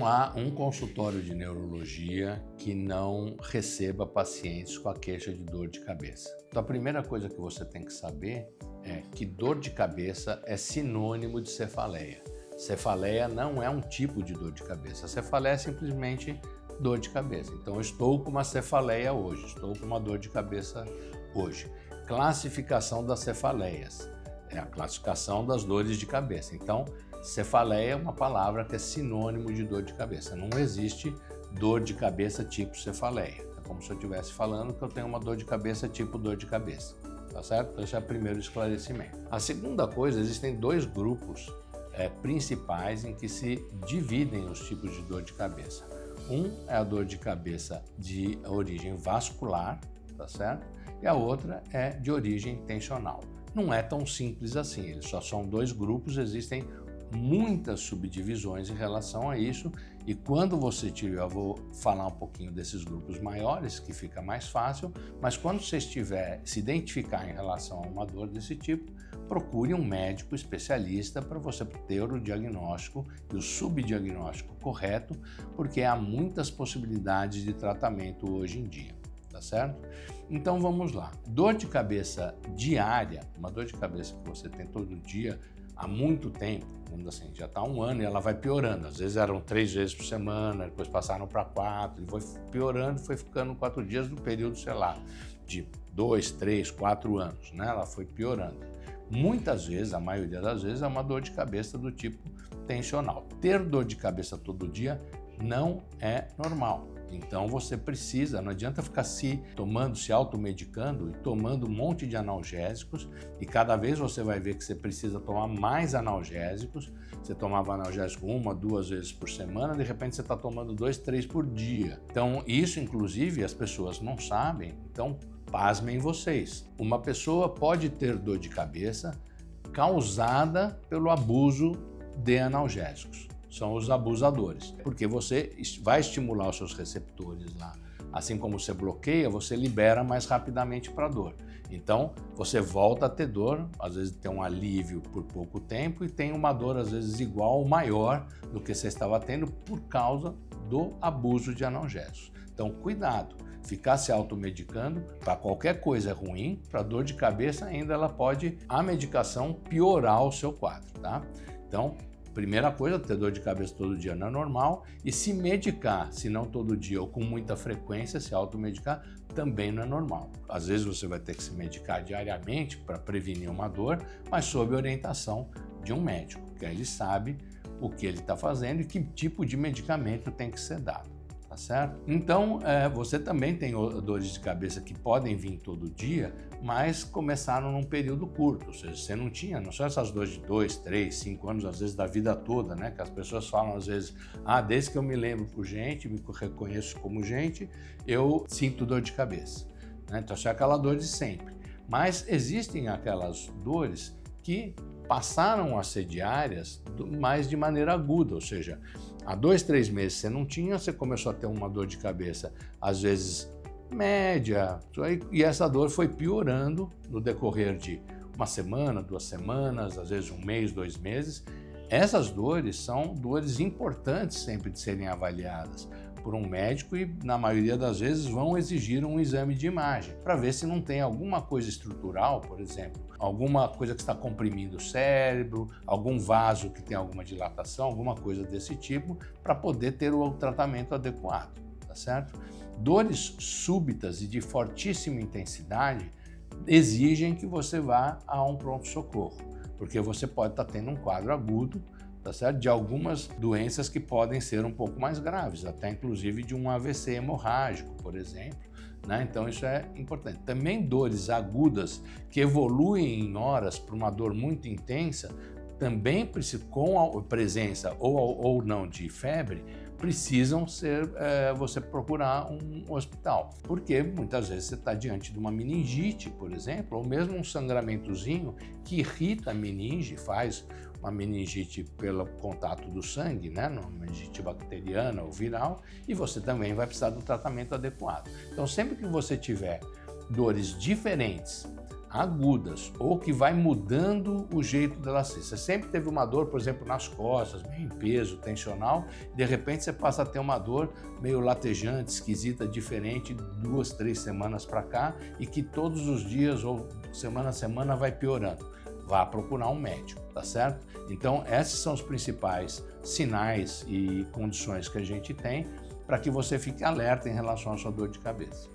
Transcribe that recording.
Não há um consultório de neurologia que não receba pacientes com a queixa de dor de cabeça. Então a primeira coisa que você tem que saber é que dor de cabeça é sinônimo de cefaleia. Cefaleia não é um tipo de dor de cabeça. A cefaleia é simplesmente dor de cabeça. Então eu estou com uma cefaleia hoje, estou com uma dor de cabeça hoje. Classificação das cefaleias. É a classificação das dores de cabeça. Então, cefaleia é uma palavra que é sinônimo de dor de cabeça. Não existe dor de cabeça tipo cefaleia. É como se eu estivesse falando que eu tenho uma dor de cabeça tipo dor de cabeça. Tá certo? Esse é o primeiro esclarecimento. A segunda coisa, existem dois grupos principais em que se dividem os tipos de dor de cabeça. Um é a dor de cabeça de origem vascular, tá certo? E a outra é de origem tensional. Não é tão simples assim, eles só são dois grupos, existem muitas subdivisões em relação a isso, e quando você tiver, eu vou falar um pouquinho desses grupos maiores, que fica mais fácil, mas quando você estiver se identificar em relação a uma dor desse tipo, procure um médico especialista para você ter o diagnóstico e o subdiagnóstico correto, porque há muitas possibilidades de tratamento hoje em dia. Tá certo? Então vamos lá. Dor de cabeça diária, uma dor de cabeça que você tem todo dia há muito tempo, vamos assim, já está um ano e ela vai piorando. Às vezes eram 3 vezes por semana, depois passaram para 4 e foi piorando, foi ficando 4 dias no período, sei lá, de 2, 3, 4 anos, né? Ela foi piorando. Muitas vezes, a maioria das vezes, é uma dor de cabeça do tipo tensional. Ter dor de cabeça todo dia não é normal. Então você precisa, não adianta ficar se automedicando e tomando um monte de analgésicos, e cada vez você vai ver que você precisa tomar mais analgésicos. Você tomava analgésico 1, 2 vezes por semana, de repente você está tomando 2, 3 por dia. Então isso, inclusive, as pessoas não sabem, então pasmem vocês. Uma pessoa pode ter dor de cabeça causada pelo abuso de analgésicos. São os abusadores, porque você vai estimular os seus receptores lá. Assim como você bloqueia, você libera mais rapidamente para a dor. Então, você volta a ter dor, às vezes tem um alívio por pouco tempo e tem uma dor às vezes igual ou maior do que você estava tendo por causa do abuso de analgésicos. Então, cuidado, ficar se automedicando para qualquer coisa é ruim, para dor de cabeça ainda a medicação piorar o seu quadro, tá? Então, primeira coisa, ter dor de cabeça todo dia não é normal, e se medicar, se não todo dia ou com muita frequência, se automedicar, também não é normal. Às vezes você vai ter que se medicar diariamente para prevenir uma dor, mas sob orientação de um médico, que aí ele sabe o que ele está fazendo e que tipo de medicamento tem que ser dado. Tá certo? Então, você também tem dores de cabeça que podem vir todo dia, mas começaram num período curto, ou seja, você não são essas dores de 2, 3, 5 anos, às vezes da vida toda, né? Que as pessoas falam às vezes, desde que eu me lembro por gente, me reconheço como gente, eu sinto dor de cabeça, né? Então, isso é aquela dor de sempre. Mas existem aquelas dores que passaram a ser diárias, mas de maneira aguda, ou seja, há 2, 3 meses você não tinha, você começou a ter uma dor de cabeça, às vezes média, e essa dor foi piorando no decorrer de uma semana, 2 semanas, às vezes 1 mês, 2 meses. Essas dores são dores importantes sempre de serem avaliadas por um médico e, na maioria das vezes, vão exigir um exame de imagem para ver se não tem alguma coisa estrutural, por exemplo, alguma coisa que está comprimindo o cérebro, algum vaso que tem alguma dilatação, alguma coisa desse tipo, para poder ter o tratamento adequado, tá certo? Dores súbitas e de fortíssima intensidade exigem que você vá a um pronto-socorro, porque você pode estar tendo um quadro agudo, tá certo? De algumas doenças que podem ser um pouco mais graves, até inclusive de um AVC hemorrágico, por exemplo, né? Então isso é importante. Também dores agudas que evoluem em horas para uma dor muito intensa, também com a presença ou não de febre, precisam você procurar um hospital, porque muitas vezes você está diante de uma meningite, por exemplo, ou mesmo um sangramentozinho que irrita a meninge, faz uma meningite pelo contato do sangue, né, uma meningite bacteriana ou viral, e você também vai precisar do tratamento adequado. Então, sempre que você tiver dores diferentes, agudas ou que vai mudando o jeito dela ser. Você sempre teve uma dor, por exemplo, nas costas, meio em peso, tensional, e de repente você passa a ter uma dor meio latejante, esquisita, diferente, 2, 3 semanas para cá, e que todos os dias ou semana a semana vai piorando. Vá procurar um médico, tá certo? Então, esses são os principais sinais e condições que a gente tem para que você fique alerta em relação à sua dor de cabeça.